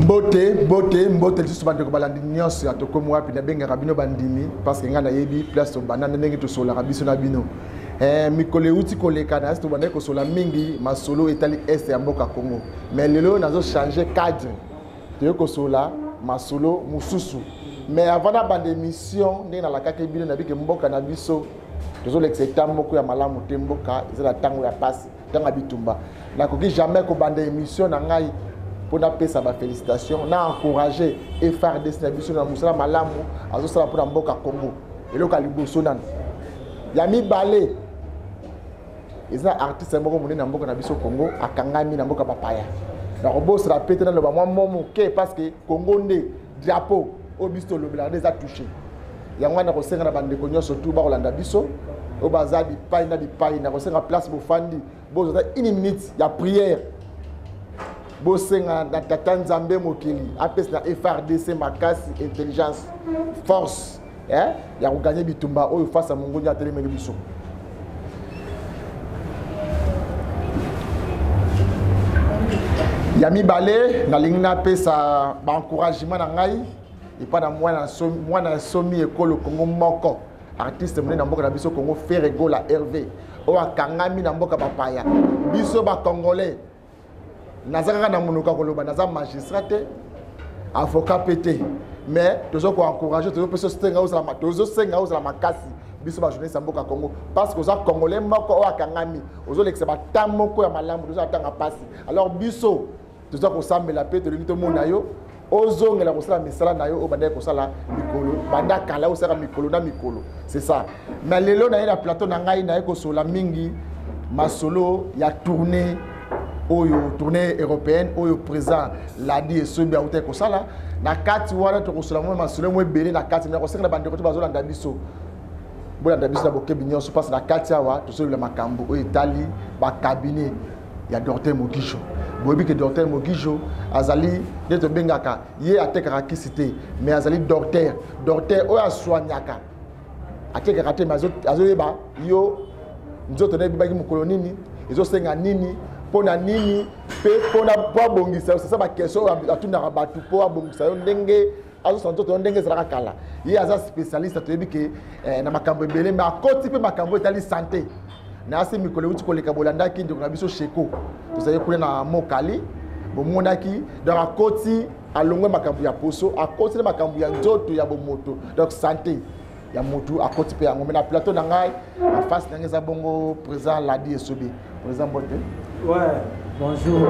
Mbote juste bandeko balandi nyonso atoko moi puis na benga rabino bandimi parce que ngana yebi place to banana ndenge to sola rabiso na bino mikole uti koleka na to bandeko sola mingi masolo etali est ya mboka Congo mais lelo nazo changer cadre to ko sola masolo mususu mais avant na bande mission ndenge na la kake bino na bike mboka na biso tozo l'execta moko ya malamu te mboka ezala tango ya passe tanga bitumba na koki jamais ko bande mission na ngai pour appeler ça ma félicitation na encourager et faire des services na musala malamu azo sala pour mboka Congo et le kaliboso nan yami balé eza artiste moko munene na mboka na biso Congo akangami na mboka papaya na robo sera pété dans le ba momo ke parce que Congo ndé drapeau au bisto le blanc déjà touché yango na ko senga na bande ko nyoso tout ba kolanda biso au bazar di paille na ko senga place bo fandi bo za 1 minute ya prière Bosenga na Tatanzambe mokili apes na FRDC makasi intelligence force ya ko gagner bitumba oyo face à mongonya telemeli biso Yami balé na lingna pesa ba encouragement na ngai et pas na mwana somi ekolo Congo moko artiste mné na mboka na biso Congo Ferrego la Hervé o akangami na mboka papaya biso ba congolais nazaka na munuka koloba naza magistrat avocat pété mais tozo ko encourager tozo peso stenga uzala makasi biso ba journée samboka Congo parce que oza congolais moko o akangami ozo lekisa ba tamoko ya malambu tozo atanga pasi alors biso tozo ko sambela pété lingito mona yo ozongela ko sala misala na yo o banda ko sala mikolo banda kala osaka mikolo na mikolo c'est ça mais lelo na ina plateau na ngai na ko sola mingi masolo ya tournée oyo tournée européenne oyo présent la di esobi auté ko sala na kati wana to ko sola mo masolo mo ebele na kati na ko senga bande ko bazola ndabiso bola ndabiso na bokebi nyonso passe na kati awa to solo la makambo oyo Italie ba cabinet ya Docteur Mogijo boyebi ke Docteur Mogijo azali de to bengaka ye atekaka kisité mais azali docteur oyo aswanyaka atekaka te mais azoyeba yo nzoto na bibaki mukolo nini ezosenga nini pona nini pe pona po bongisa c'est ça ba question atuna rabatu po bongisa yo ndenge azo santo to ndenge zara kala ye aza spécialiste to yebike na makambo ebele mais akoti pe makambo etali santé na asi mikolo uti koleka bolanda ki ndiko na biso sheko to saye kule na mokali bomonaki donc akoti alongwe makambo ya poso akoti makambo ya nzoto ya bomoto donc santé ya motu akoti pe yango na plateau na ngai en face na ngeza bongo président Ladi Esobi président Bote. Ouais, bonjour,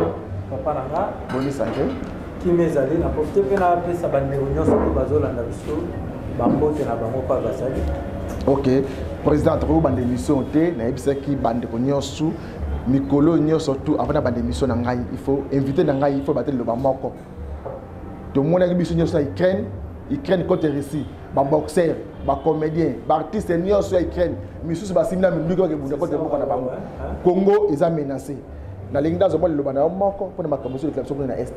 Papa Nanga. Bonne santé. Qui m'est allé na porte pe na pe sa bande réunion sur bazola na biso, bambote na bango pa basali. OK, président trop bande émission té na ebisa ki bande ko nyosu mikolo nyoso tout avant na bande émission na ngai, il faut inviter na ngai, il faut battre le bamoko. To mona biso nyoso Ukraine côté Russie, ba boxeur, ba comédien, ba artiste nyoso Ukraine, misusu ba simna minduko ke bunda côté moko na bango. Congo est menacé. Na linga zo le bana moko pour makambo sur l'éclatation na est.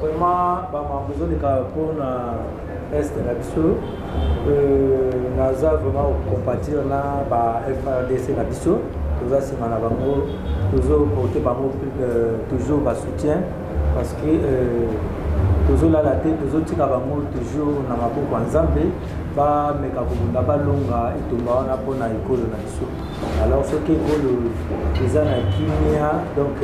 Vraiment ba makambo de ka pour na est na biso naza vraiment compatir na ba FRDC na biso. Toza sima na bango, tozo porter bango toujours ba soutien parce que toujours là la tête toujours tika bango toujours na maboko nzambe ba meka kubunda balonga itumba na pona ikolo na biso alors ce qui ikolo eza na kimia donc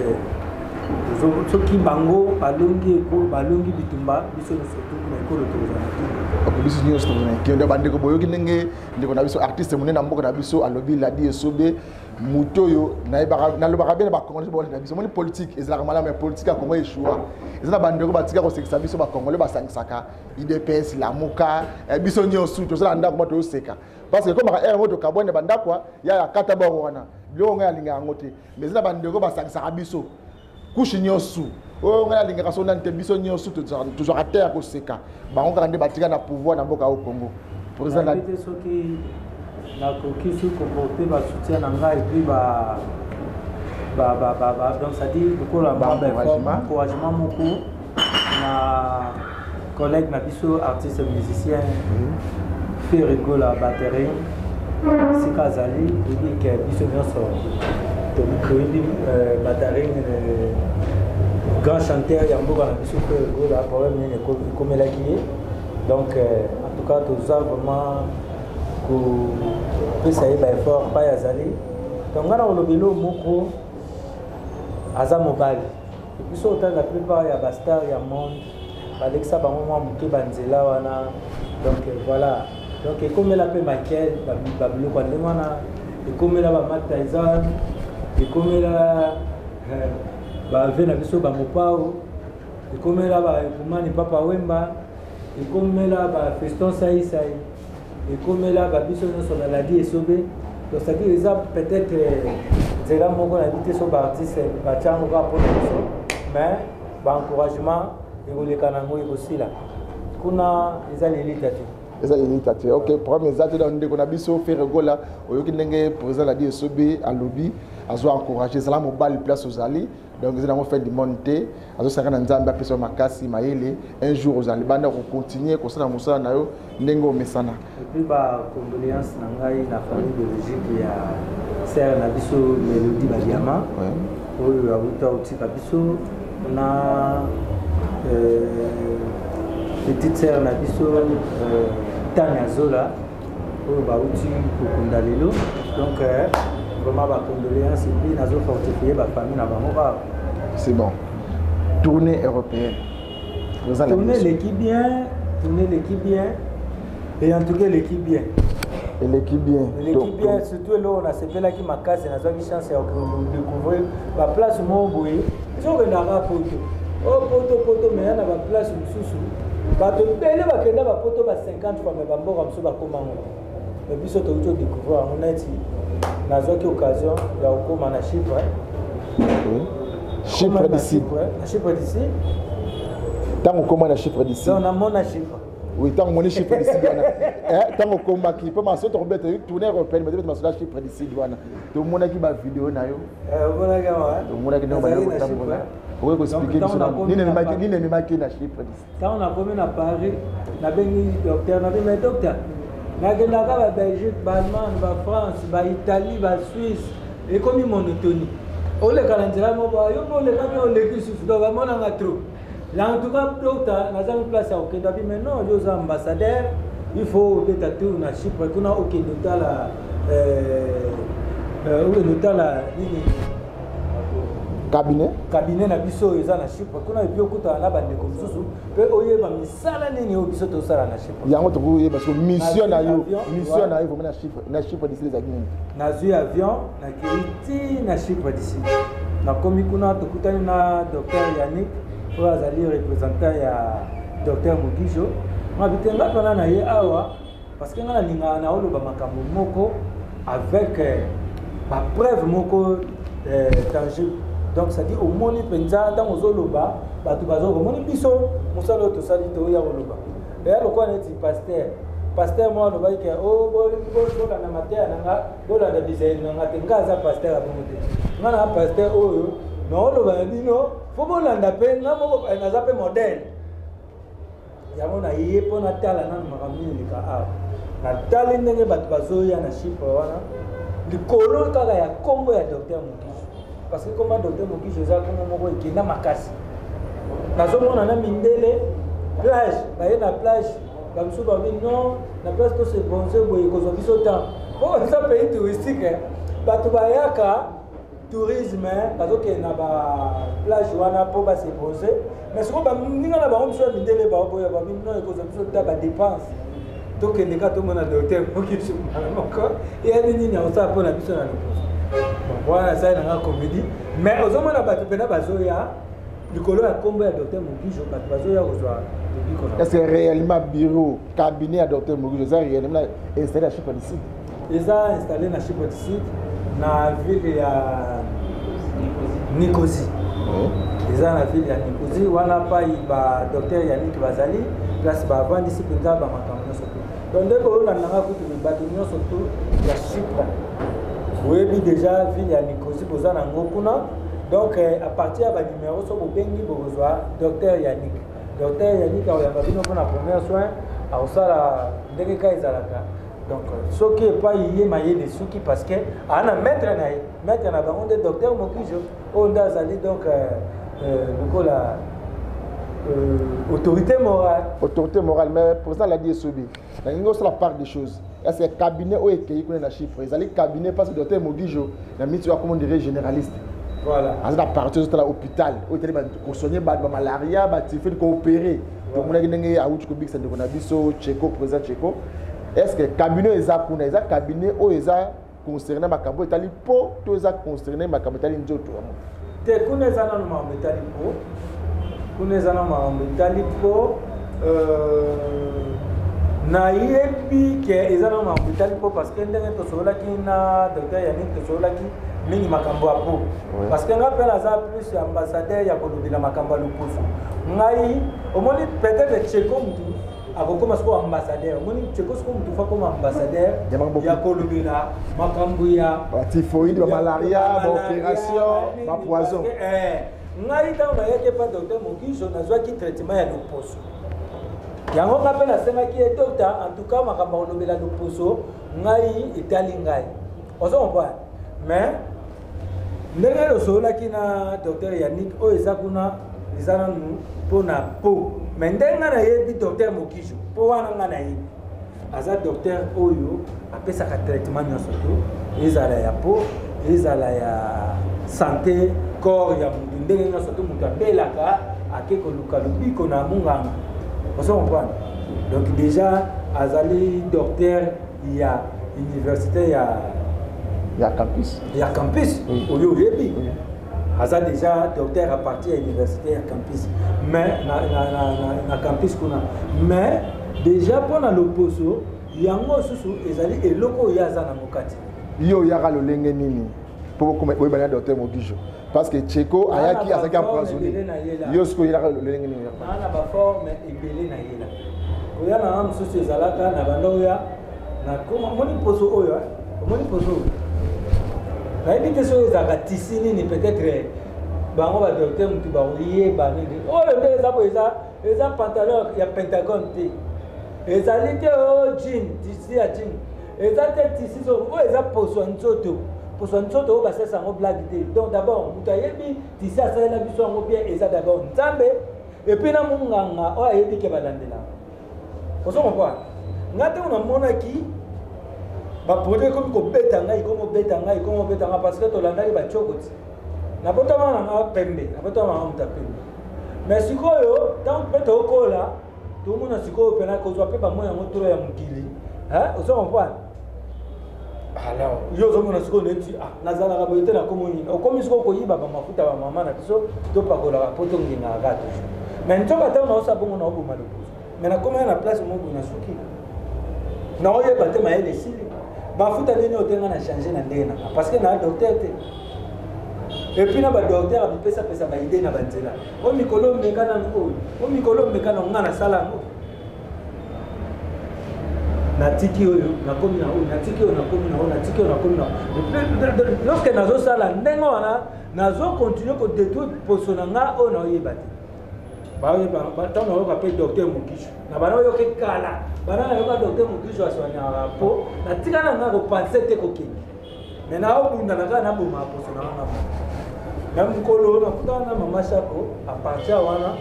ce qui bango balongi bitumba biso surtout na ikolo to biso nyos to na kende bande ko boyoki ndenge ndiko na biso artiste munene na mboka na biso alobi Ladi Esobe mutoyo na na lobaka bien ba congolais bo na biso moni politique ezala kamala mais politique a Congo échoua ezala bande ko batika ko sekisa biso ba congolais ba sangisaka IDPS la muka biso nyosu to zala ndako moto oseka parce que comme ka moto kabone banda kwa ya kata ba wana bilonga ya linga ngote mais ezala bande ko ba sangisaka biso kushi nyosu o ngala linga ka sona nte biso nyosu toujours à terre ko seka ba ngaka nde batika na pouvoir na mboka au Congo président la na koki su comporter ba soutien na ngai et puis donc ça dit beaucoup la encouragement moko na collègue na biso artiste musicien Ferrego la batterie Sika Zali et que biso nyonso to mikoindi batterie grand chanteur Yamboga na biso Frère Rigo là problème nini comme la qui donc en tout cas tous vraiment que ça y est effort pas yazali donc ngana olobelo moko aza mobile et puis autant la plupart ya bastar ya monde Alexa bango mwa muke banzela wana donc voilà donc comme la pe maquette babilo kwa ndemana et comme la ba Mike Tyson et comme la ba vena biso ba mopao et comme la ba kumani papa wemba et comme la ba feston sai et comme la ba biso no so la di esobe donc ça dit ça peut-être zela moko na bité so ba artiste ba chango ka pour mais ba encouragement et vous les kanango et aussi là kuna eza lelita tu eza lelita tu OK premier zate dans ndeko na biso Frère Rigo là oyoki ndenge président la di esobe à lobby azo encourager ça la mobile place aux ali donc ils ont fait du monter azo saka na nzambe apesa makasi mayele un jour aux ali banda ko continuer ko sana musala na yo ndenge o mesana et puis ba condoléances na ngai na famille biologique ya sœur na biso Melody Badiama oyo abuta utika biso na petite sœur na biso Tania Zola oyo bauti kokunda lelo donc vraiment ba condoléances et puis nazo fortifier ba famille na bango ba c'est bon tournée européenne tourner l'équipe bien et en tout cas l'équipe bien et l'équipe bien surtout là on a sepela qui makase na zo chance ya découvrir ba place mo boye so que na rapoto poto mais na ba place mususu ba to bele ba kenda ba poto ba 50 fois mais ba mboka mususu ba komango et puis so to découvrir on a dit na zo ki occasion ya okoma na Chypre Chypre d'ici tant okoma na Chypre d'ici on a mon na Chypre oui tant mon Chypre d'ici tant okoma ki peut masso to bête tourner européenne mais masso na Chypre d'ici douana to mona ki ba vidéo na yo mona ga wa to mona ki no ba ko tambola on va expliquer ni ne ma ki na Chypre d'ici quand on a commis à Paris na bengi docteur na bengi docteur na gendaka ba Belgique ba Allemagne ba France ba Italie ba Suisse et comme monotonie ole kalanzela mo ba yo ole ka ole ki susu do ba mona nga trop là en tout cas docteur na za place à okenda bi mais non yo ambassadeur il faut peut-être tour na Chypre kuna okenda tala nini cabinet na biso eza na Chypre kuna epi okuta na bandeko mosusu pe oyeba misala nini oyo biso tosala na Chypre yango tokoyeba parce que mission na yo vraiment na Chypre d'ici les amis nazwi avion na kiti na Chypre d'ici na komi kuna tokutani na docteur Yannick oyo azali représentant ya docteur Mugijo mabitenga tona na ye awa parce que nga nalingaka na oloba makambo moko avec ba preuve moko tangible. Donc ça dit au moni penza dans ozoloba batu bazoko moni biso musalo to sali to ya oloba. Et alors quoi neti pasteur moi no baike o bo na matin nanga bola na bizen nanga tengaza pasteur abomote. Ngana pasteur oyo no oloba bino fo bolanda pe na moko na zape modèle. Ya mona yeye pona tala na makamini lika a. Na tali ndenge batu bazoya na Chypre wana. Likolo kaka ya kombo ya docteur Mugijo. Parce que comme docteur Mugijo za comme moko ekenda makasi. Nazomona na mindele plage, baye na plage, ba biso ba bi non, na place to se bronzer boye ko biso temps. Bon, ça pays touristique. Batu bayaka tourisme, bazoke na ba plage wana po ba se bronzer. Mais ce ko ba ninga na ba biso mindele ba boye ba bi non ko biso temps ba dépense. Donc les gars tout le monde a docteur Mugijo encore et elle dit non ça pour la biso na voilà ça dans la comédie mais aux hommes là batu pena bazoya likolo ya kombo ya docteur Mugijo batu bazoya kozwa est-ce que réellement bureau cabinet à docteur Mugijo ça réellement installé à Chypre d'ici ils ont installé na Chypre d'ici na ville ya Nicosie ils ont la ville ya Nicosie wana pa ba docteur Yannick bazali place ba vandi ici penza ba makambo soto donc dès que on a kutu batu nyonso to ya Chypre. Oui, déjà, ville à Nicosie, vous en avez. Donc, à partir de numéro, vous avez besoin docteur Yannick. Docteur Yannick, il y a un premier soin, à Osala, donc, ce qui n'est pas lié, des soucis parce que, on a maître na docteur Mugijo, on a donc autorité morale. Autorité morale, mais pour ça, l'a dit Sobi. Il y a la part des choses. Est-ce que le cabinet où est qu'il y a des chiffres? Ils allaient cabinet parce que le docteur Mogijo, il a mis comment dire généraliste. Voilà. À la partie de l'hôpital, où il y a des soigner la malaria, il faut coopérer. Donc, on a dit que Tcheko, président Tcheko. Est-ce que le cabinet est un cabinet où il est concerné ma cambo itali po to est concerné ma cambo itali njoto? Te kuneza na ma itali po. Kuneza na ma itali po. Na yebi ke ezana ma itali po parce que ndenge to sola ki na docteur Yannick to sola ki mingi makambo apo. Parce que nga pela za plus ambassadeur ya kolobela makambo lupusu. Ngai omoni peut-être Tcheko mtu akokoma siko ambassadeur. Omoni Tcheko siko mtu fa comme ambassadeur ya kolobela makambo ya typhoïde, malaria, opération, ma poison. Ngai ta na yeke pa docteur Mogijo na zwa ki traitement ya lupusu. Yango nga pe na senga ki docteur en tout cas makambo kolobela lupusu ngai itali ngai. Ozo comprendre? Mais ndenge losolaki na docteur Yannick oyo eza kuna eza nanu mpo na po mais ndenge na yebi docteur Mogijo mpo wana nga na yebi aza docteur oyo apesaka traitement nyonso to ezala ya po ezala ya santé corps ya mutu ndenge nyonso to mutu abelaka ake koluka lobiko na munganga ozo comprendre. Donc déjà azali docteur ya université ya campus. Il y a campus. Oyo yebi. Aza déjà docteur à partir de l'université à campus. Mais na campus kuna. Mais déjà pendant l'opposo, yango susu ezali eloko yaza na mokati. Yo yaka lolenge nini? Pour comme oyebana docteur Mogijo. Parce que Tcheko ayaki azaki empoisonné. Yo sko yaka lolenge nini? Na ba forme ebele na yela. Oya na am susu ezalaka na bandoya na koma moni poso oyo. Moni poso. Nayebi te so ezaka tisi nini peut-être bango ba docteur mutu ba oye ba nini oyo nde eza bo eza pantalon ya Pentagone te ezali te o jean tisi ya jean eza te tisi so oyo eza poso nzoto oyo basesa yango blague te. Donc d'abord mutu ayebi tisi asalela biso yango bien eza d'abord nzambe et puis na munganga oyo ayebi ke balandela ozo comprendre nga te unamonaki produit comme kobeta ngai parce que tolandaki bachokoti na botama na nga pembe na botama na muta pembe mais sikoyo tant pe tokola tout le monde sikoyo pena kozwa pe ba moya ngotoro ya mukili ozo comprendre. Alors yo zo mona sikoyo neti nazala ka boyete na komoni okomi sikoyo koyiba ba mafuta ba mama na biso to pakola ka poto nginga gato mais ntoka ta na osabongo na oboma lopuso mais na koma na place mo na soki na oyeba te mayele sili bafuta nini otenga na changer na ndena parce que na docteur te et puis na ba docteur abipesa pesa ba idée na banzela o mikolo mekana ngo o mikolo mekana ngana sala ngo na tiki oyo na komi na oyo na tiki oyo na komi na oyo na tiki oyo na komi na lorsque nazo sala ndengo wana nazo continuer ko détruire poso na nga o na oyeba te ba oyeba ba tant na pe docteur Mogijo na bana oyo ke kala bana na yoka docteur Mogijo aswanya po na tika na nga ko penser te ko kini mais na obunda na nga na boma poso na nga na mukolo na kutana mama Shako a partir wana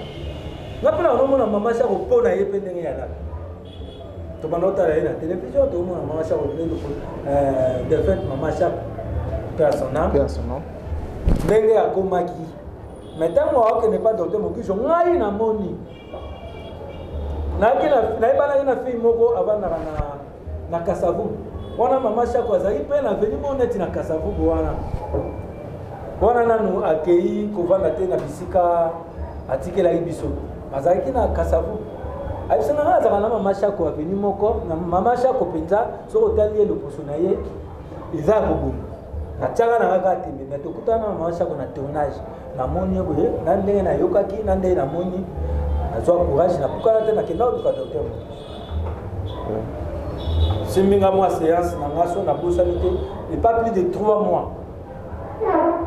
na pela no na mama Shako po na yepe ndenge ya la to banota la télévision to mona mama Shako de fait mama Shako personnel ndenge akomaki mais tant moi que n'est pas docteur Mogijo ngai na moni na ibana na fille moko avanda na Kasavu wana mama Shako azali pe na veni moneti na Kasavu wana nanu akei kovanda te na bisika atikela biso azalaki na Kasavu aisana azaka na mama Shako aveni moko na mama Shako penza so otali le poso na ye eza kobo atanga na kaka te mais tokutana na mama Shako na tournage na moni boye na ndenge na yokaki na ndenge na moni azwa courage na pukala te na kenda du docteur siminga moi séance na ngaso na bosanité et pas plus de 3 mois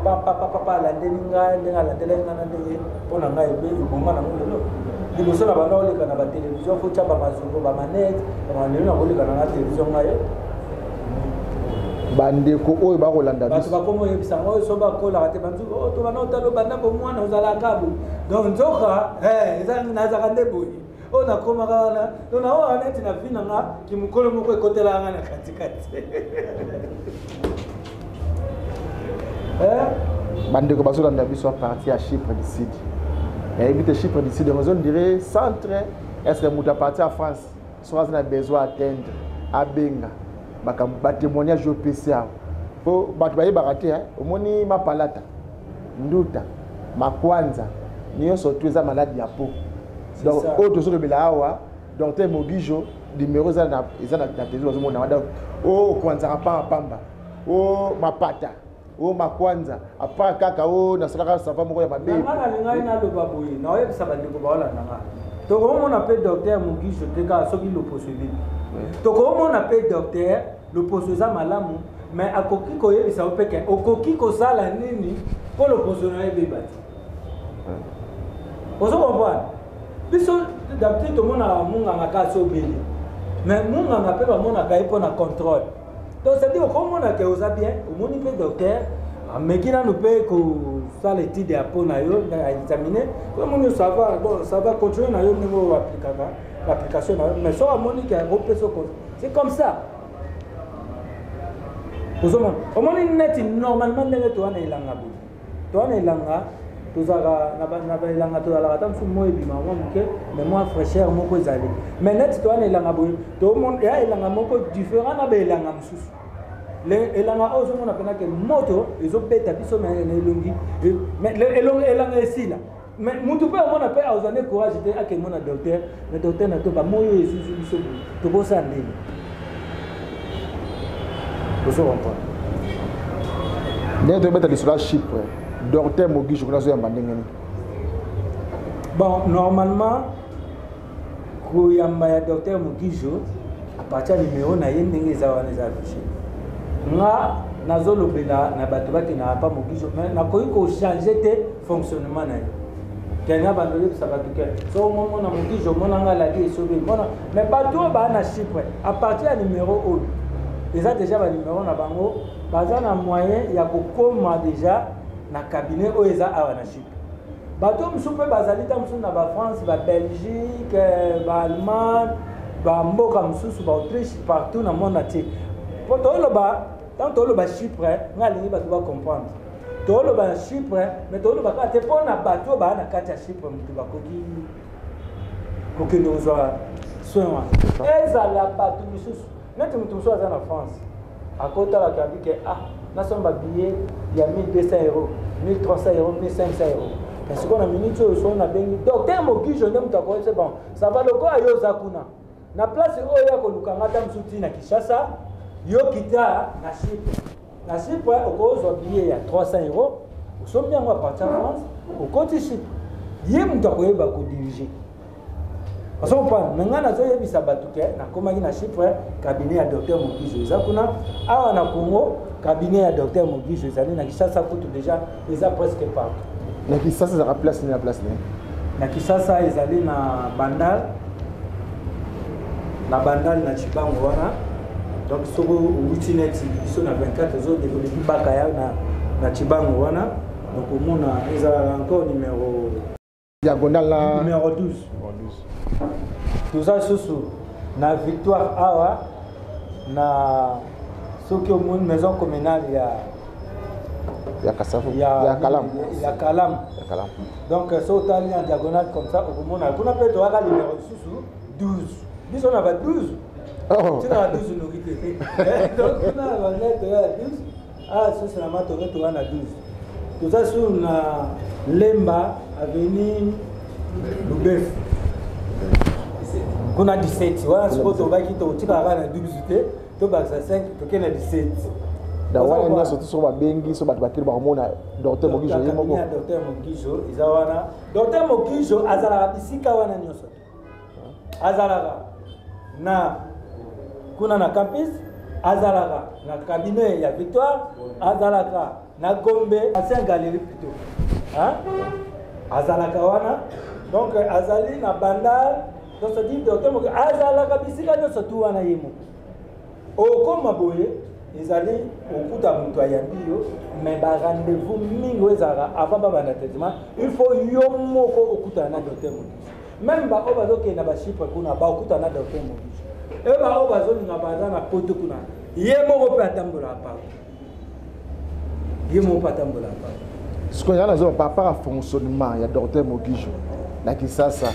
papa la delinga ndenge la delinga na ndenge pona ngai be ibonga na ngolo liboso na bana oleka na ba télévision ko chapa mazungo ba manette ba maneno na oleka na télévision ngai bandeko oyo ba kolanda biso ba komo yebisa oyo so ba kola te banzu o to bana otalo banda bo mwana ozala kabu donc nzoka eza nazaka ndeboyi o na koma kana to na o aneti na vina nga kimukolo moko ekotela nga na katikati bandeko bazolanda biso à partir à Chypre du Sud et éviter Chypre du Sud on dirait centre est-ce que muta partir à France soit on a besoin atteindre à Benga ba témoignage au PCA po ba baye baraté au moni mapalata nduta makwanza niyo surtout za maladie ya peau donc autre chose de belawa docteur Mogijo numéro za na télévision zo mona donc o kwanza pa pamba o mapata o makwanza apa kaka o na sala ka sava moko ya mabe ngana lingai na lo baboyi na oyebisa bandeko ba ola nanga to ko mona pe docteur Mogijo te ka soki lo possible to ko mona pe docteur le posoza malamu mais akoki ko yebisa opeke okoki ko sala nini pour le posona ebe bati ozo comprendre biso d'habitude to mona munga ngaka so beli mais munga ngape ba mona kai pour na contrôle donc ça dit ko mona ke oza bien o moni pe docteur amekina no pe ko sala étude ya pona yo na examiner ko moni ça va bon ça va continuer na yo niveau l'application mais so amoni ke o pe so c'est comme ça. Au moins, normalement, les gens ont ilanga. Toi, ilanga, tous les ilanga, tous les ratam sont moins bien, mais moi fraîcheur, moi quoi zali. Mais net, toi, ilanga, tout le monde, il y a ilanga, moi différent, na be ilanga msus. Les ilanga, aux gens, on appelle que moto, ils ont pété, ils sont mais longi, mais les ilanga ici là. Mais mon tout père, on appelle aux années courage, j'étais à quel moment docteur, le docteur n'a pas moi, je suis tout beau ça. Vous comprenez? N'est-ce pas sur la Chypre? Docteur Mogijo, je suis bon, normalement, quand il y a un docteur Mogijo, à partir du numéro, il y a des affichés. Moi, je suis pas Mogijo, mais je suis changé de fonctionnement. Quelqu'un a abandonné ça va tout faire. So moi on a Mogijo, mon anga la dit sauvé. Mais pas tout à Chypre. À partir du numéro 1. Déjà le numéro na bango baza na moyen ya kokoma déjà na cabinet o eza awa na Chypre bato msupe bazali ta msusu na ba France ba Belgique ba Allemagne ba mboka msusu ba Autriche partout na monde entier po to loba tant to loba Chypre ngali bato ba comprendre to loba Chypre mais to loba ka te pona bato ba na kati ya Chypre mutu bakoki koki ndozo soin ezala bato msusu. Notre mutuso à la France, à côté de la Kabike, nous sommes habillés, il y a 1200 €, 1300 €, 1500 €. Parce qu'on a minute où on a béni. Docteur Mogijo, je n'aime pas c'est bon. Ça va le quoi à Yozakuna. Na place où il y a Kolukangata Msuti na Kishasa, Yokita na Chypre. Na Chypre, au cause habillé, il y a 300 €. Nous sommes bien à partir de France, au côté Chypre. Il y a un peu de diriger. Parce qu'on parle, maintenant, on a vu ça na komaki na Chypre, cabinet à docteur Mogijo. Zakuna, à na Congo, cabinet à docteur Mogijo. Na Kishasa coûte déjà, ils ont presque partout. Na Kishasa, ça a place na place. Na Kishasa, ils allaient na Bandal, na Chibango wana. Donc, sur le Witinet, ils sont à 24 autres développés Bakaya na Chibango wana. Donc, au monde, ils ont encore numéro. Diagonal là. Numéro 12. Tout ça, sous la victoire awa, na ce qui est une maison communale, il y a Kalam. Il y a Kalam. Donc, ce qui est en diagonale comme ça, au moment où on a fait le numéro 12. Nous on a 12. Tu as 12 nourrités. Donc, on a 12. Ah, c'est la main, on a 12. Tout ça, sur la Lemba, avenue Loubeuf. On a 17. Voilà, ce qu'on va quitter au tir à la 12, tu vas à 5, tu as 17. D'avoir un surtout sur la bengi, sur la batterie, docteur Mogijo. Docteur Mogijo, Izawana. Docteur Mogijo, Azara, ici, Kawana Nyoso. Azara, na kuna na campus, Azara, na cabinet, il y a Victoire, Azara, na Gombe, c'est une galerie plutôt. Hein? Azara Kawana, donc Azali, na Bandal. Donc ça dit docteur Mogijo, Azala kabisika nyo sotu wana yemo. Oko maboye, ils allaient au coup d'Amoutoyambio, mais bah rendez-vous mingo avant de traitement, il faut yomoko au coup d'un docteur Mogisho. Même bah au bazo qui n'a pas chiffre kuna bah au coup d'un docteur Mogisho. Et bah au bazo n'a pas dans la poto kuna. Yemo peut attendre la part. Yemo peut attendre la part. Ce qu'on a dans par rapport à fonctionnement, il y a docteur Mogisho, na Kisasa,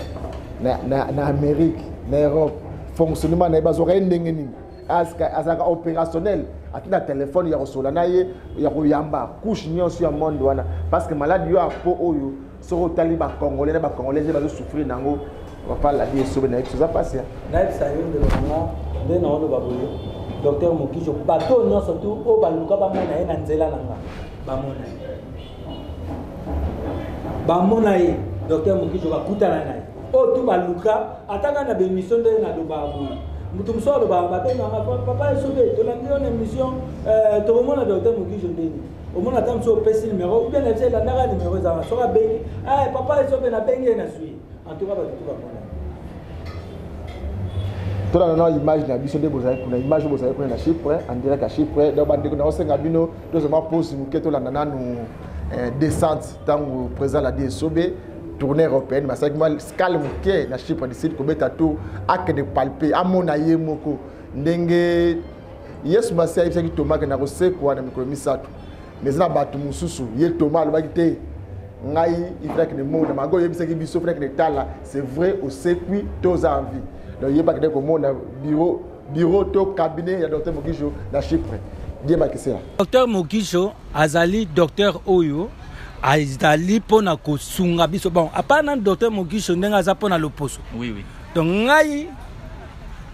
na Amérique, na Europe, fonctionnement na bazo rien d'engeni. Azaka opérationnel atina téléphone ya kosola na ye ya koyamba couche nyonso ya monde wana parce que maladie yo apo oyo soko tali ba congolais bazo souffrir nango on va pas la dire sobe na ça passe na ça yo de longa de na ono baboyo docteur Mogisho bato nyonso tout o baluka ba mona ye na nzela nanga ba mona ye docteur Mogisho ba kutana na ye o tout baluka ataka na bémission de na do baboyo mutum solo ba benga papa sobe to landi on émission to mona docteur Mogisho ndeni au mona tam so pesi numéro ou bien la tela na numéro za so ba bengi papa sobe na bengi na sui en tout cas ba tout ba mona to na image na biso de bozali kuna image bozali kuna na Chypre en direct à Chypre do bande na osenga bino to zema pose muketo la nana no descente tango présent la DSOB tournée européenne, mais c'est que calme qui na Chypre décide que betato a que de palper à mon aïe moko ndenge yes masi aïe qui Thomas que na rose quoi na micro misato mais na batu mususu ye Thomas le bagité ngai il fait que le monde mago ye bisaki biso fait que le tala c'est vrai au circuit tous envie donc ye pas que comme on bureau to cabinet ya docteur Mogisho na Chypre dia ba kisa docteur Mogisho azali docteur Oyo azali pona ko sunga biso bon apana docteur Mogisho ndenga za pona loposo oui donc ngai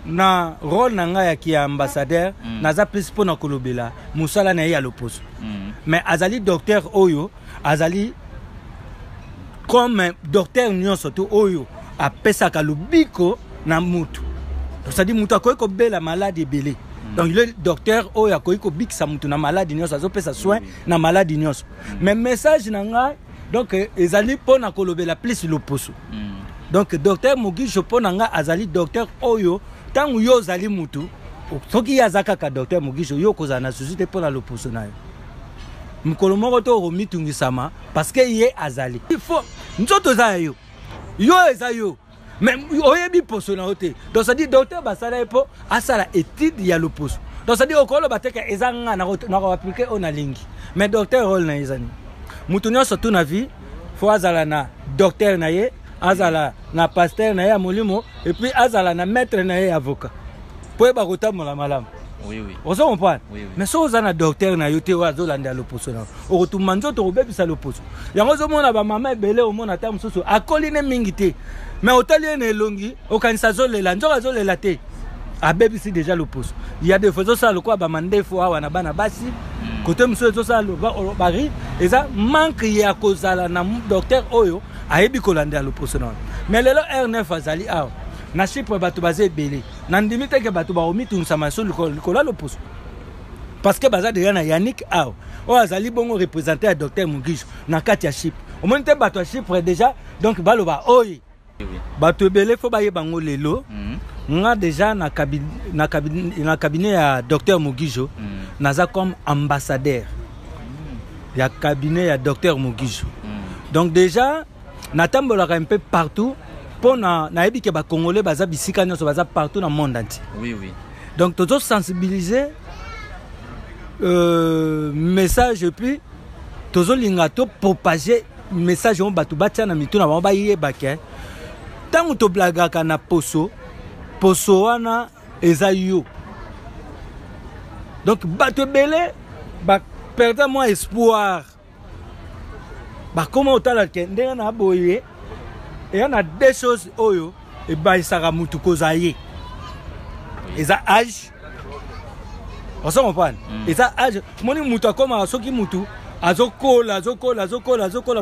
na rôle na ngai ki ambassadeur naza plus pona kolobela musala na ya loposo mais azali docteur Oyo azali comme docteur nyonso to Oyo apesa ka lubiko na mutu ça dit mutu akoy ko bela maladie belé. Donc le docteur oya koiko bik sa mutu na maladie nyonso azopesa soin na maladie nyonso mais message na nga donc ezali pona kolobela plus loposo donc docteur Mogisho pona nga azali docteur oyo tangu yo zali mutu soki yazaka ka docteur Mogisho yo koza na société pona loposo na yo mukolo moko to romitungisama parce que ye azali il faut nzoto za yo eza yo mais oyebi poso na ote donc ça dit docteur basala epo asala étude ya loposo donc ça dit okolo bateka ezanga na ko appliquer on a lingi mais docteur rôle na ezani mutu nyonso tout na vie faut azala na docteur na ye azala na pasteur na ye molimo et puis azala na maître na ye avocat po ba kotamola malamu oui on se comprend mais so za na docteur na yote wa zolanda loposo na o kotumba nzoto kobebisa loposo yango zo mona ba mama ebele o mona ta mususu akoline mingite mais otali ene elongi okanisa zolela nzoka zolela te abebisi déjà loposo il y a des fois ça le quoi ba mande fois wana bana basi côté mususu ça le bari eza manque ya kozala na docteur oyo ayebi kolanda loposo na mais lelo R9 azali aw na Chypre bato bazé belé nandimi te ke bato ba omitunsa maso likola loposo parce que baza déjà na Yannick aw o azali bongo représenter à docteur Mogisho na kati ya Chypre o monte bato ya Chypre déjà donc baloba oyi bato belé fo baye bango lelo nga déjà na cabinet ya docteur Mogisho naza comme ambassadeur ya cabinet ya docteur Mogisho donc déjà natambolaka un peu partout pour na yebi ke ba congolais baza bisika nyonso baza partout dans le monde entier oui donc tous sensibiliser message et puis tous linga to propager message on batu batia na mitu na ba yeba ke tango to blagaka na poso wana eza yo donc batu belé ba perdre moi espoir ba comment otala ke ndenge na boye et on a deux choses oyo et ba isaka mutu kozaye eza âge on se comprend eza âge moni mutu akoma soki mutu azokola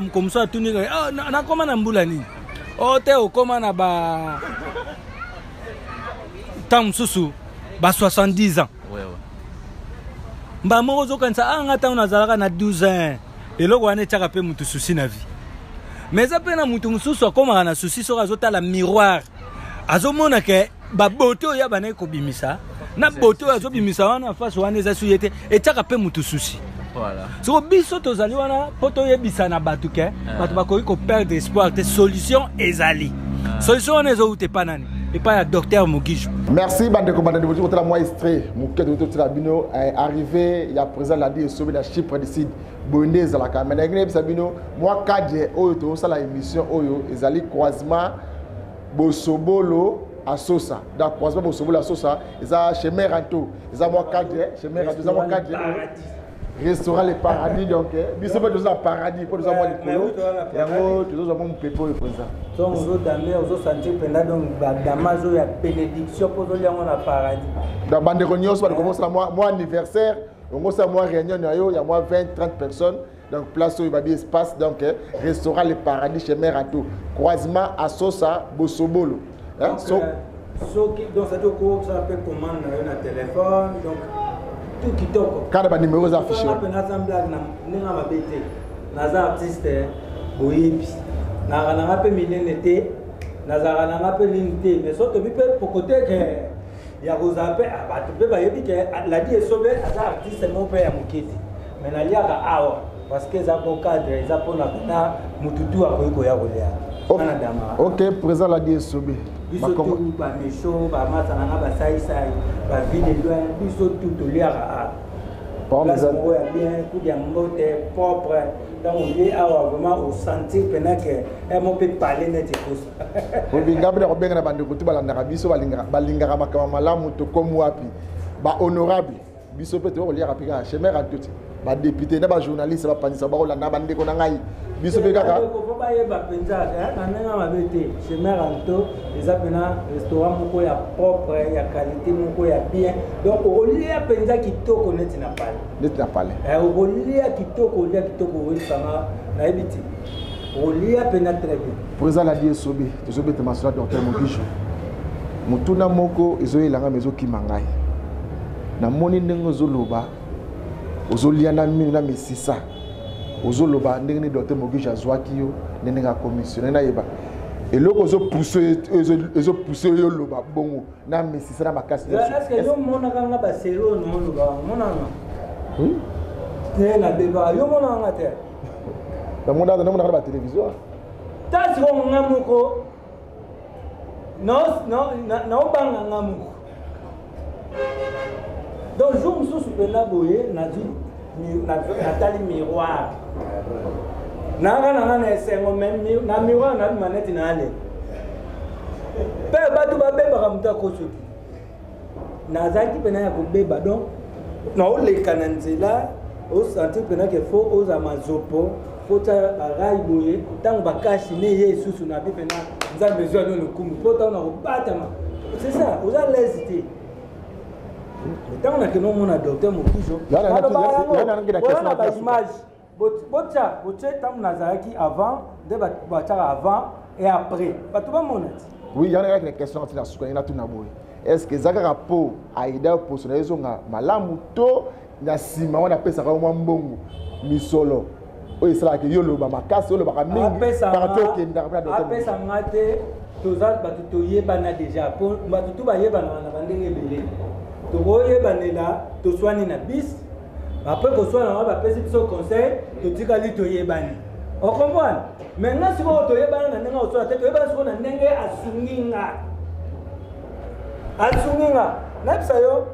mukomso atuni na koma na mbula nini o te okoma na ba tam susu ba 70 ans mba moko zokanisa ngata unazalaka na 12 ans eloko wana etaka pe mutu susi na vie mais ça peut na mutu mususu akoma na susi so azotala miroir azomona ke ba beauté oya bana ko bimisa na boto azobimisa wana face wana eza suyete etiaka pe mutu susi. Voilà. So biso tozali wana poto yebisa na batu ke batu bakoki ko perdre espoir te solution ezali. Solution wana ezo ute pa nani? Et pas le docteur Mugisho. Merci bandeko bandeko de votre moi extrait Mouké de toute la bino arrivé il y a présent la dit sauver la Chypre décide Bondez à la caméra ngene bisabino moi cadre oyo to ça la émission oyo ezali croisement Bosobolo à Sosa dans croisement Bosobolo à Sosa eza chez Meranto eza moi cadre chez Meranto eza moi cadre restaurant le paradis donc biso pe toza paradis pour nous avoir likolo yango tozo mo pepo e présent donc ozo damé ozo sentir penda donc damazo ya bénédiction pour zo yango na paradis da bande ko nyos ba commencer moi anniversaire on ça moi réunion yo ya moi 20 30 personnes donc place où il va bien espace donc restaurant le paradis chez Meranto croisement à Sosa Bosobolo hein so donc ça doit ko ça peut commande na téléphone donc tout qui toque. Quand les numéros affichés. On a un blague na ma bête. Naza artiste boyebi. Na na pe millenité. Naza na pe limité. Mais surtout peut pour côté que ya rozape ba tu peux ba yebi que la dit est sauvé aza artiste mon père mukiti. Mais na liaka awa parce que za bon cadre, za pona na mututu akoyiko ya kolia. OK, présent la dit est sauvé. Biso tout ba mécho ba mata na ba sai ba vide loin biso tout liara bon ça va bien coup de mbote propre donc on est vraiment au sentir que on peut parler net ko bi ngabde ko benga bande ko tibala ndaka biso balinga makama malamu to comme wapi ba honorable biso peut ko liara pika chez maire tout ba député na ba journaliste ba panisa ba la na bande ko na ngai biso be kaka ko ba ye ba penza na nga mabete chez maire Anto les apena restaurant moko ya propre ya qualité moko ya bien donc o lia penza kitoko net na pale o lia kitoko o sanga na ebiti o lia pena très bien présent la die sobe te masura docteur Mugisho mutuna moko ezoyelanga mezo kimangai na moni ndenge zoloba ozolia na mini na mesisa ozoloba ndenge ni docteur Mugisho azwaki yo ndenge nga commissionnaire na yeba eloko zo pousser yo loba bongo na mesisa na makasi est-ce que yo mona kanga ba sero no loba mona oui te na beba yo mona nga te na mona na ba télévision ta si ko ngamuko no banga ngamuko donc jour mususu pena boye na dit Nathalie miroir na esengo même na miroir na manette na ale pe batu ba beba kamuta koso nazaki pena ya kobeba donc na oleka na nzela o sentir pena que faut aux amazopo faut ta rai boye tant bakashi ne yesusu na bi pena nza besoin de lokumu faut ta na kobatama c'est ça aux à l'hésiter tant on a que non mon docteur Mugisho image botcha tam nazaki avant de avant et après batu ba monati oui il y a une question qui la souka na tout na boy est-ce que zaka rapport aida personnel zonga malamu to na sima wana pesa ka mwa mbongo misolo oyo sala ke yolo ba makasi yolo ba mingi par to ke ndaka docteur pesa ngate toza batu to yebana déjà pour batu to ba yebana na bandenge belé to yebana to swani na bis après que soit on va passer ce conseil to tikali to yebani on comprend maintenant si vous to yebana na ndenge o soit to yebana so na ndenge asunginga na bisayo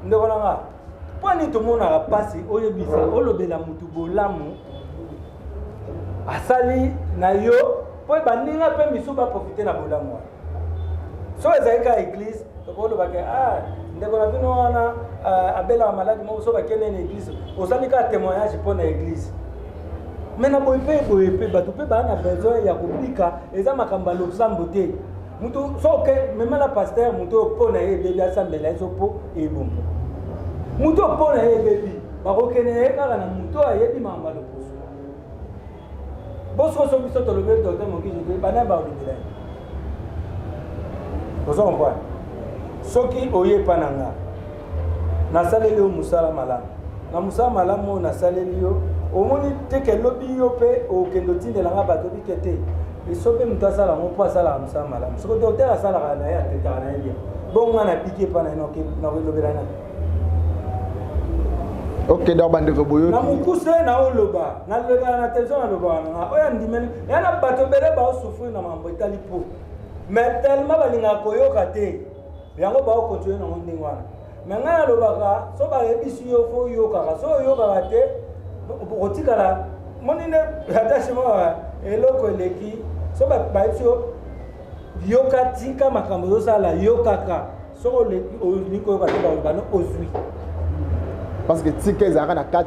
ndeko nanga poni to mona pasi oyebisa olobela mutu bolamu asali na yo po bandinga pe miso ba profiter na bolamu so ezalika église to ko ba ke ndeko na bino wana abela malade mo so ba kene na église osalika témoignage pour na église mena boyepe batu pe ba na besoin ya kubika eza makamba losambo te mutu so ke même la pasteur mutu po na ye bébé asambela eso po e bombo mutu po na ye bébé ba ko kene kaka na mutu ayebi mamba loposo boso so biso to le docteur Mugisho ba na ba olibela ozo comprendre soki oye pananga nasaleli yo musala malamu na musala malamu nasaleli yo omoni te ke lobi yo pe okendo tindelanga bato bikete et sobe muta sala mo pas sala amsa mala so docteur asala kana ya teta na bien bon ngana piqué pa na no ke na ko lobela na ok donc bande ko boyo na mukuse na oloba na loba na tension na loba na oya ndimeni ya na bato bele ba souffrir na mambo itali po mais tellement balinga koyoka te yango ba ko continuer na ndingi wana mais ngana lobaka so ba ebisi yo fo yoka so yoka te otikala monine attachement eloko eleki so ba baitio yoka tika makambo zo sala yokaka so le niko ba ba no ozui parce que tika ezaka na 4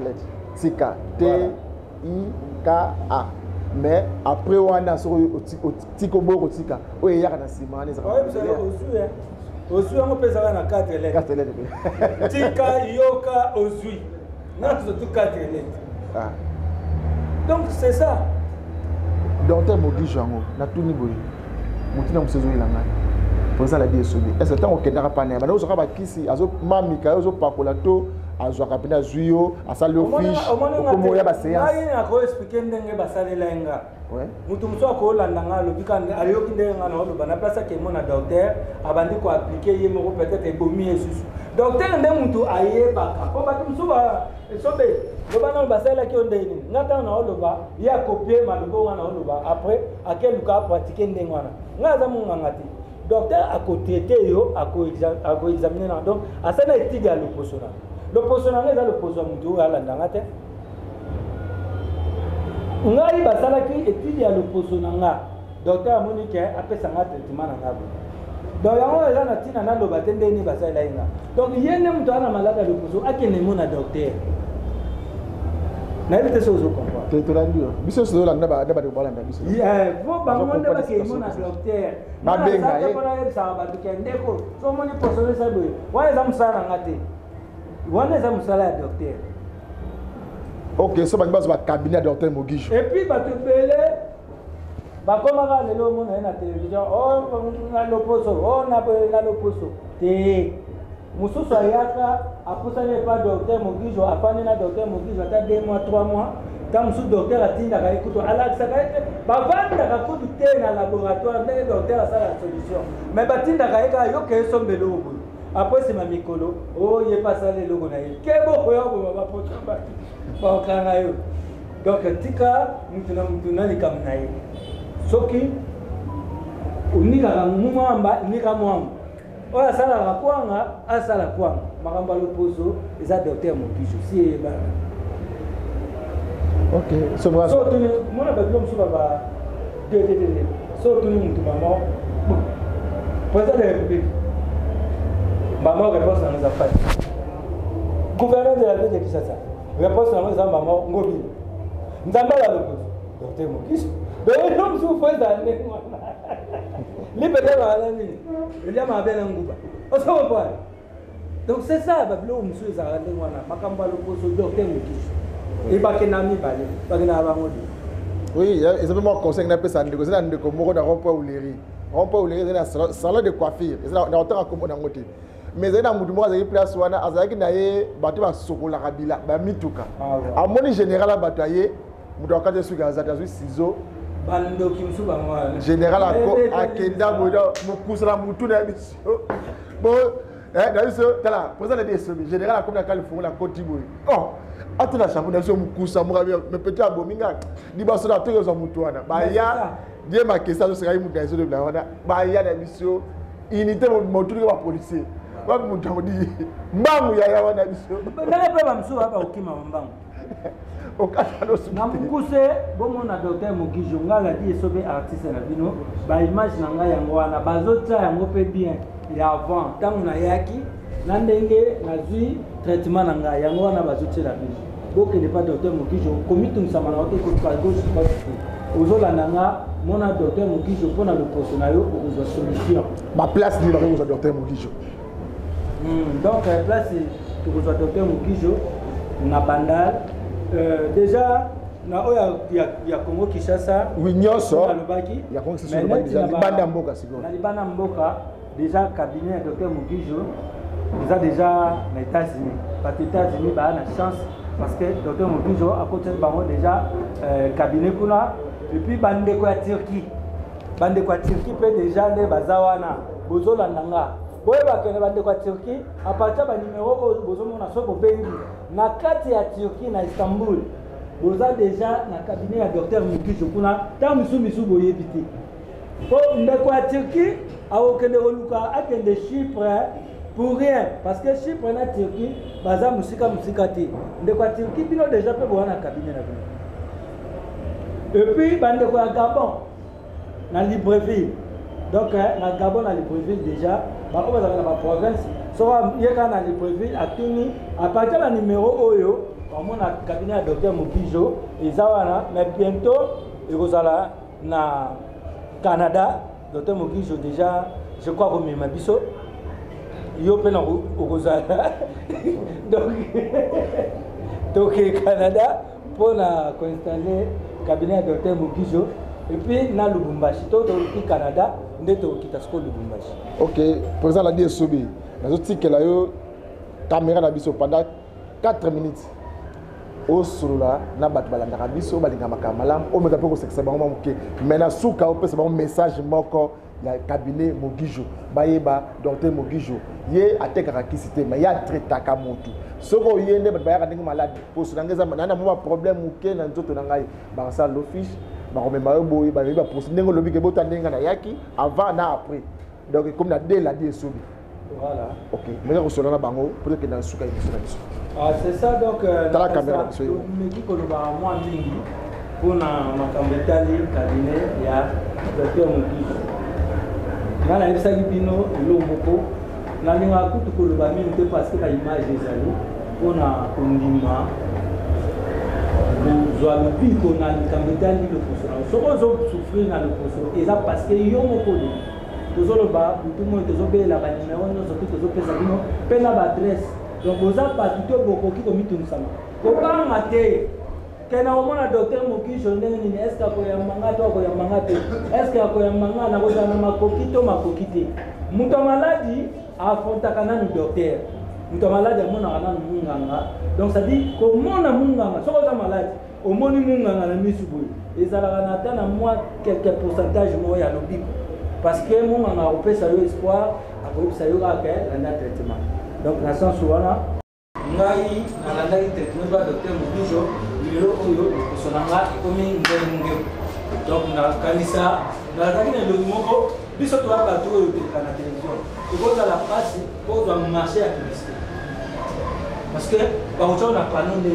lettres tika T I K A mais après wana so tiko boko tika oyo yaka na sima na ezaka ozui yango pesa na 4 lettres tika yoka ozui na tout 4 lettres donc c'est ça docteur Mogi Jango na tout niveau mutina musezo ilanga pour ça la DSOB est-ce que tant que n'a pas né mais on ba kisi azo mamika azo pakola to azo kapina zuyo asali office comme ya ba séance ayi na ko expliquer ndenge basalela nga ouais mutu muso ko landa nga lo bika ayo kinde nga no lo bana place ke mona docteur abandi ko appliquer ye mo peut-être ebomi esusu docteur ndé mutu ayebaka ko ba muso ba sobe le bana basala ki onde ni ngata na oloba ya copier malobo wana oloba après akel ka pratiquer ndengwana ngaza munga ngati docteur a côté yo a ko examiner donc asana étude ya l'opposona ngeza l'opposona mutu ala ndangate ngai basala ki étude ya l'opposona nga docteur amoni ke apesa nga traitement na ngabo donc yango eza na tina na loba te ndeni basala inga donc yene mutu ana malaka l'opposona akene mona docteur na éviter ça aux comprendre te tolandio biso so la ndaba de bala biso vo bango ndaba ke mona docteur na benga e ko na sa ba ke ndeko so moni posole sa boy wa eza musala ngate wana eza musala ya docteur ok so bango ba cabinet docteur Mogijo et puis bato belé bakomaka lelo mona na télévision oh na loposo oh na loposo te mususu ayaka apusane pa docteur Mogijo afani na docteur Mogijo ata 2 mois 3 mois ta musu docteur atindaka ekuto alakisaka ete bavandaka kutu te na laboratoire ndenge docteur asala solution mais batindaka eka yoka esombelo boye après sima mikolo o ye pasala eloko na ye kebo koya boba bapota bati bakanga yo donc tika mutu na likambo na ye soki unikaka mwamba nika mwamba oyo asalaka kwanga asala kwanga makambo ya loposo eza docteur Mogijo si eyebana ok so tuni mona babilo mosusu baba dededede so tuni mutu mama président de la république mama réponse na nous a fait gouverneur de la ville de Kinshasa réponse na nous a mama ngobi nzamba la loposo docteur Mogijo donc l'homme souffre d'année libérer la vie il y a ma belle nguba on se voit donc c'est ça babilo monsieur zarande wana makamba loposo docteur Mogijo et bakenami balé bakena bango oui et c'est vraiment conseil na pesa ndeko c'est ndeko moko na rompo uleri c'est na salon de coiffure c'est na hôtel comme na ngote mais c'est na mutu moko azaki place wana azaki na ye bato ba sokola kabila ba mituka amoni général bato aye mutu akate suka azata su ciseaux bandoki musu bango général akenda bodo mukusala mutu na biso bon dans ce tala président de DSOB général comme la Californie la Côte d'Ivoire oh atuna chapeau na so mukusa mukabe me petit abominga libaso na toyo zo mutu wana ba ya die ma kesa so sera mutu DSOB la wana ba ya na biso unité motu ko ba policier ba mutu amodi mbangu ya wana biso na pe ba msu ba okima mbangu okatalo su na mukuse bomo na docteur Mogijo ngala DSOB artiste na bino ba image na nga yango wana bazota yango pe bien ya avant tangu na yaki na ndenge nazui traitement na nga yango wana bazoti la bino donc il n'est pas docteur Mogijo comité msamana wote ko pas gauche pas ozolanda nga mona docteur Mogijo pona le poste na yo ozo solution ma place ni ba ko docteur Mogijo donc place to ko docteur Mogijo na bandal déjà na oya ya Congo Kinshasa oui nyoso na lobaki ya Congo Kinshasa déjà libanda mboka siko na libanda mboka déjà cabinet de docteur Mogijo déjà na États-Unis parce que États-Unis ba na chance parce que docteur Mogijo a côté bango déjà cabinet kuna et puis bande quoi Turquie peut déjà ne bazawana bozola nanga boye bakene bande quoi Turquie à partir ba numéro bozomona soko bengi na kati ya Turquie na Istanbul boza déjà na cabinet ya docteur Mukijo kuna ta misu boye biti po ndeko ya Turquie awokende oluka akende Chypre pour rien parce que Chypre na Turquie baza musika te ndeko ya Turquie bino déjà pe boya na cabinet na bino et puis bande quoi Gabon na Libreville donc na Gabon na Libreville déjà ba ko baza na province so yeka na Libreville atuni à partir du numéro oyo on a cabinet à docteur Mukijo ezawana mais bientôt ekozala na Canada docteur Mukijo déjà je crois que mema biso yo pe na okozala donc Canada pour na installer cabinet à docteur Mukijo et puis na Lubumbashi to Canada ndeto kitasko Lubumbashi. OK, président la dit sobi nazo tikela yo caméra na biso pendant 4 minutes au solola na bat balandaka biso balinga makamalam o meka poko seksa bango moke mais na suka o pesa bango message moko ya cabinet Mukijo bayeba docteur Mukijo ye atekaka kisite mais ya traitaka motu soko yende bat bayaka ndenge malade poso ngeza na mo problème moke na nzoto na ngai ba sa l'office ba komema yo boye ba ba poso ndenge lobi ke bota ndenge na yaki avant na après donc comme na dès la dit sobi voilà OK mais ko solola bango peut-être que na suka biso. Ah, c'est ça donc dans la caméra mais qui ko ba moi mingi pona makambetali cabinet ya docteur Mukijo ngana ibisaki bino lo moko na ninga kutu ko ba mingi parce que la image des amis pona kondima nous avons vu qu'on a makambetali le poso so ko souffrir na le poso et ça parce que yo moko tozolo ba tout le monde tozobela ba numéro nyonso tout pesa bino pe na ba adresse donc vous avez pas tout beaucoup qui commis tout ça. Comment mater? Quand on a docteur Mukijo ndeni est-ce que ko ya manga to ko ya manga te? Est-ce que ko ya manga na ko na makokito makokite? Muto maladi afronta kana ni docteur. Muto maladi amona kana munganga. Donc ça dit comment na munganga so ko maladi au moni munganga na misubu. Ezala na tana moi quelques pourcentage mo ya lobi. Parce que munganga opesa yo espoir akopesa yo ka na traitement. Donc, dans ce sens-là, nous avons traitement de docteur Mukijo, son anga est comme une donc, nous avons Kanisa, nous avons le Moko, puis surtout à la télévision. Il faut dans la presse, il faut marcher à la publicité. Parce que, par contre, on n'a pas de nom.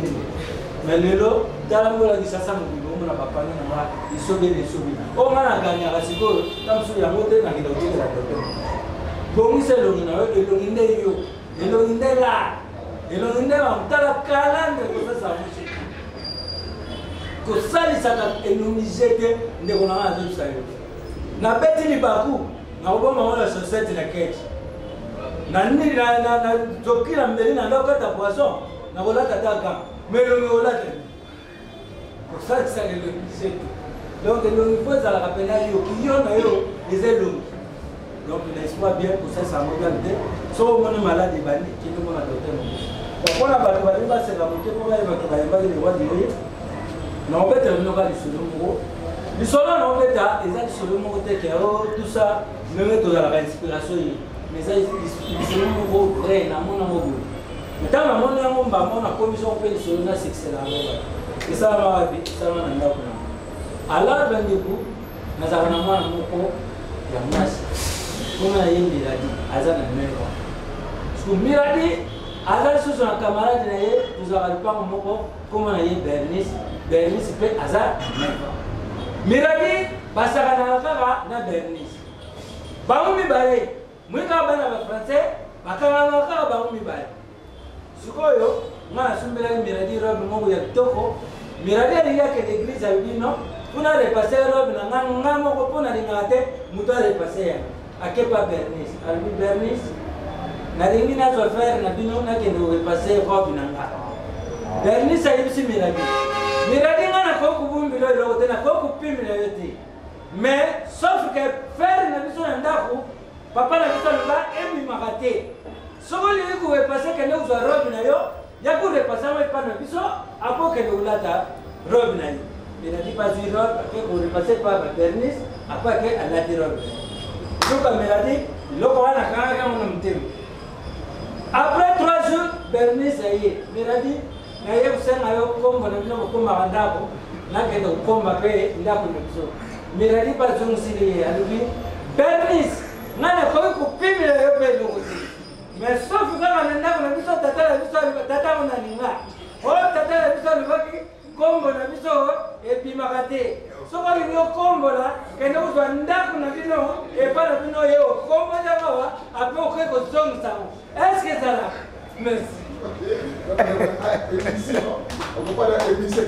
Mais le lot, dans la moula qui s'assemble, on n'a pas de nom, il sauve les sauver. On a gagné à la seconde, dans ce cas, on a gagné à la docteur. Bon, c'est le nom, et le nom. Elongindela mtala kalande kosasa mushi kosalisaka enumisete ndeko na wana zosayo na beti libaku na koboma wana society na keti na nini na zokila mbeli na ndokata poisson na kolata taka melongi olata kosalisaka enumisete donc elongi fo ezalaka pena yo kiyo na yo eza elongi donc l'espoir bien pour ça ça modalité so mon malade bandi qui nous a docteur pour la balle va se ramonter pour la va les rois dire non peut être nous va le solo le solo non peut être les solo mon côté que tout ça même tout dans la inspiration mais ça le solo mon vrai na mon amour tant na mon amour ba mon commission peut le solo na succès là et ça va na ndako alors rendez-vous na za na mwana moko ya masi comment il Miradi azana meko parce que Miradi azana sous un camarade naye nous avons pas moko comment il Bernice peut azana meko Miradi basaka na kaka na Bernice bamu mibale mwika bana ba français bakanga na kaka bamu mibale sikoyo mwana sumbela Miradi robe mongo ya toko Miradi ali yake l'église a dit non kuna repasser robe na nganga moko pona lingate muto repasser à quel pas Bernice? Albi Bernice, n'a rien à faire, n'a rien à passer robe nanga. Bernice a eu si Miradi. Miradi n'a pas coupé le lot, n'a pas coupé le lot. Mais sauf que faire n'a besoin d'un papa n'a besoin d'un et m'a raté. Sauf que lui pouvait passer que nous avons robe nayo, y'a pour repasser mais pas n'a besoin, à quoi que nous l'a robe nayo. Miradi pas zéro, qu'on repasse par la Bernice, après qu'elle a dit robe. Donc, Miradi, l'eau a un thème. Après 3 jours, Bernice a eu. Miradi, n'a eu que ça, n'a eu comme on a vu comme un dabo, n'a qu'à nous comme un peu, il a pour nous. Miradi pas un silé, à lui. Bernice, n'a pas eu que Pim le repère aussi. Mais sauf que quand on a vu ça, tata la vu tata on a mis là. Oh, tata la vu ça, le voit combo na biso et puis marate soko lingo combo la kende ko ndako na bino et pas na bino yo combo ya mawa après o ko zong sa est-ce que ça là merci on peut pas la émission